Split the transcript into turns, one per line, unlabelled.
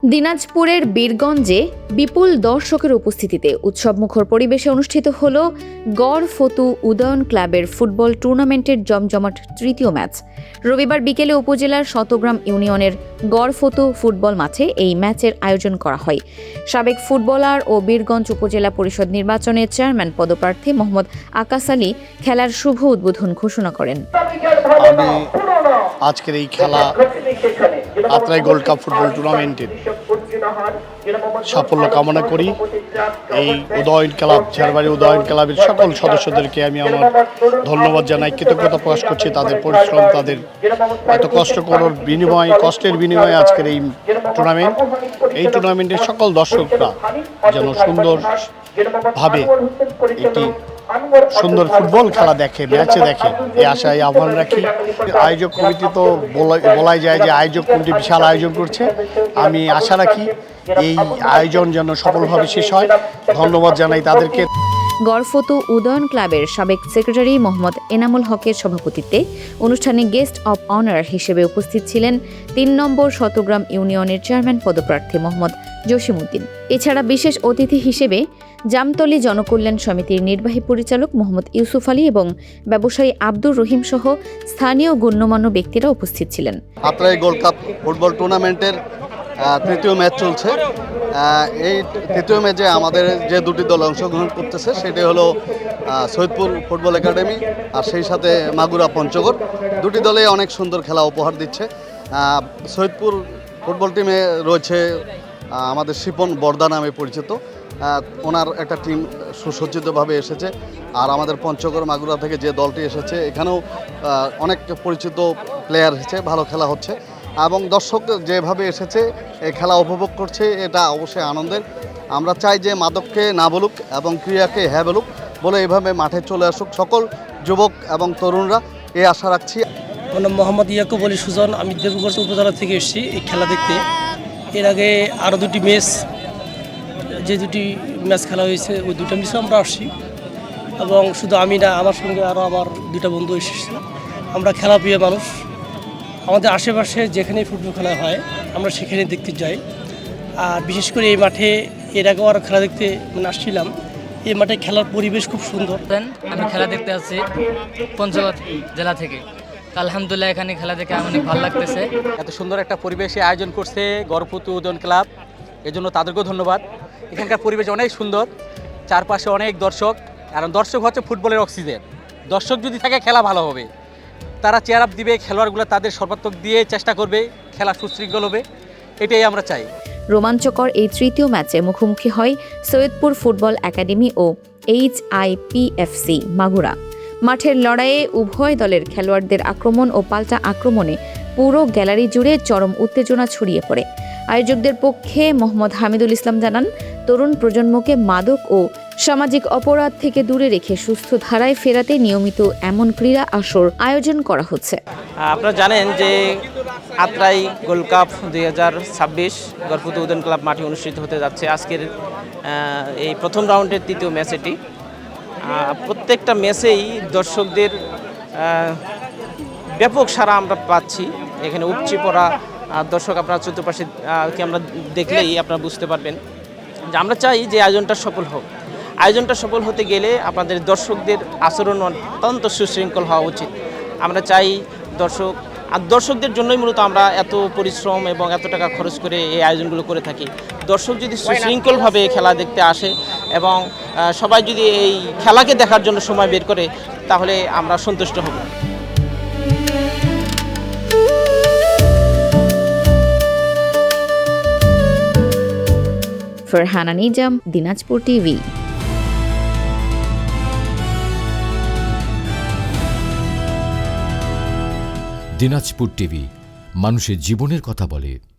দিনাজপুরের বীরগঞ্জে বিপুল দর্শকের উপস্থিতিতে উৎসবমুখর পরিবেশে অনুষ্ঠিত হল গড় ফতু উদয়ন ক্লাবের ফুটবল টুর্নামেন্টের জমজমাট তৃতীয় ম্যাচ। রবিবার বিকেলে উপজেলার শতগ্রাম ইউনিয়নের গড় ফতু ফুটবল মাঠে এই ম্যাচের আয়োজন করা হয়। সাবেক ফুটবলার ও বীরগঞ্জ উপজেলা পরিষদ নির্বাচনের চেয়ারম্যান পদপ্রার্থী মোহাম্মদ আকাশ আলী খেলার শুভ উদ্বোধন ঘোষণা করেন।
আজকের এই খেলা আত্রাই গোল্ড কাপ ফুটবল টুর্নামেন্টের সাফল্য কামনা করি। এই উদয়ন ক্লাব, ঝাড়বাড়ি উদয়ন ক্লাবের সকল সদস্যদেরকে আমি আমার ধন্যবাদ জানাই, কৃতজ্ঞতা প্রকাশ করছি। তাদের পরিশ্রম, তাদের এত কষ্টের বিনিময়ে আজকের এই টুর্নামেন্টের সকল দর্শকরা যেন সুন্দরভাবে একটি সুন্দর ফুটবল খেলা দেখে, ম্যাচে দেখে, এই আশায় আহ্বান রাখি। আয়োজক কমিটি তো বলাই যায় যে আয়োজক কমিটি বিশাল আয়োজন করছে। আমি আশা রাখি এই আয়োজন যেন সফলভাবে শেষ হয়। ধন্যবাদ জানাই তাদেরকে।
গড়ফতু উদয়ন ক্লাবের সাবেক সেক্রেটারি মোহাম্মদ এনামুল হকের সভাপতিত্বে অনুষ্ঠানে গেস্ট অব অনার হিসেবে উপস্থিত ছিলেন ৩ নম্বর শতগ্রাম ইউনিয়নের চেয়ারম্যান পদপ্রার্থী মোহাম্মদ জসিমউদ্দিন। এছাড়া বিশেষ অতিথি হিসেবে জামতলী জনকল্যাণ সমিতির নির্বাহী পরিচালক মোহাম্মদ ইউসুফ আলী এবং ব্যবসায়ী আব্দুর রহিম সহ স্থানীয় গণ্যমান্য ব্যক্তিরা উপস্থিত ছিলেন।
আত্রাই গোল্ড কাপ ফুটবল টুর্নামেন্টের তৃতীয় ম্যাচ চলছে। এই তৃতীয় ম্যাচে আমাদের যে দুটি দল অংশগ্রহণ করতেছে সেটি হলো সৈয়দপুর ফুটবল একাডেমি আর সেই সাথে মাগুরা পঞ্চগড়। দুটি দলে অনেক সুন্দর খেলা উপহার দিচ্ছে। সৈয়দপুর ফুটবল টিমে রয়েছে আমাদের শিপন বর্দা নামে পরিচিত, ওনার একটা টিম সুসজ্জিতভাবে এসেছে। আর আমাদের পঞ্চগড় মাগুরা থেকে যে দলটি এসেছে এখানেও অনেক পরিচিত প্লেয়ার এসেছে, ভালো খেলা হচ্ছে এবং দর্শক যেভাবে এসেছে এই খেলা উপভোগ করছে, এটা অবশ্যই আনন্দের। আমরা চাই যে মাদককে না বলুক এবং ক্রীড়াকে হ্যাঁ বলুক বলে এভাবে মাঠে চলে আসুক সকল যুবক এবং তরুণরা, এই আশা রাখছি।
আমার নাম মোহাম্মদ ইয়াকুব আলী সুজন, আমি দেবগঞ্জ উপজেলা থেকে এসেছি এই খেলা দেখতে। এর আগে আরও দুটি ম্যাচ খেলা হয়েছে, ওই দুটো ম্যাচে আমরা আসছি এবং শুধু আমি না, আমার সঙ্গে আরও আমার দুটা বন্ধু এসেছে। আমরা খেলা প্রিয় মানুষ, আমাদের আশেপাশে যেখানে ফুটবল খেলা হয় আমরা সেখানে দেখতে যাই। আর বিশেষ করে এই মাঠে এর আগেও আরও খেলা দেখতে আসছিলাম। এই মাঠে খেলার পরিবেশ খুব সুন্দর।
আমি খেলা দেখতে আসছি পঞ্চগড় জেলা থেকে। আলহামদুলিল্লাহ এখানে খেলা দেখে অনেক ভালো লাগতেছে।
এত সুন্দর একটা পরিবেশে আয়োজন করছে গড়ফতু উদয়ন ক্লাব, এজন্য তাদেরকেও ধন্যবাদ। এখানকার পরিবেশ অনেক সুন্দর, চারপাশে অনেক দর্শক, কারণ দর্শক হচ্ছে ফুটবলের অক্সিজেন। দর্শক যদি থাকে খেলা ভালো হবে, তারা চেয়ার আপ দিবে, খেলোয়াড়গুলো তাদের সর্বাত্মক দিয়ে চেষ্টা করবে, খেলা সুশৃঙ্খল হবে, এটাই আমরা চাই।
রোমাঞ্চকর এই তৃতীয় ম্যাচে মুখোমুখি হয় সৈয়দপুর ফুটবল একাডেমি ও HIPFC মাগুরা। মাঠের লড়াইয়ে উভয় দলের খেলোয়াড়দের আক্রমণ ও পাল্টা আক্রমণে পুরো গ্যালারি জুড়ে চরম উত্তেজনা ছড়িয়ে পড়ে। আয়োজকদের পক্ষে মোহাম্মদ হামিদুল ইসলাম জানান, তরুণ প্রজন্মকে মাদক ও সামাজিক অপরাধ থেকে দূরে রেখে সুস্থ ধারায় ফেরাতে নিয়মিত এমন ক্রীড়া আসর আয়োজন করা হচ্ছে।
আপনারা জানেন যে Atrai gold cup 2026 Garfatu Udayan club মাঠে অনুষ্ঠিত হতে যাচ্ছে। আজকের এই প্রথম রাউন্ডের তৃতীয় ম্যাচ এটি। প্রত্যেকটা ম্যাচেই দর্শকদের ব্যাপক সাড়া আমরা পাচ্ছি। এখানে উপচে পড়া দর্শক আপনার চতুর্পাশে কি আমরা দেখলেই আপনারা বুঝতে পারবেন যে আমরা চাই যে আয়োজনটা সফল হোক। আয়োজনটা সফল হতে গেলে আপনাদের দর্শকদের আচরণ অত্যন্ত সুশৃঙ্খল হওয়া উচিত। আমরা চাই দর্শকদের জন্যই মূলত আমরা এত পরিশ্রম এবং এত টাকা খরচ করে এই আয়োজনগুলো করে থাকি। দর্শক যদি সুশৃঙ্খলভাবে খেলা দেখতে আসে এবং সবাই যদি এই খেলাকে দেখার জন্য সময় বের করে, তাহলে আমরা সন্তুষ্ট হব।
ফারহানা নিজাম, দিনাজপুর টিভি।
দিনাজপুর টিভি মানুষের জীবনের কথা বলে।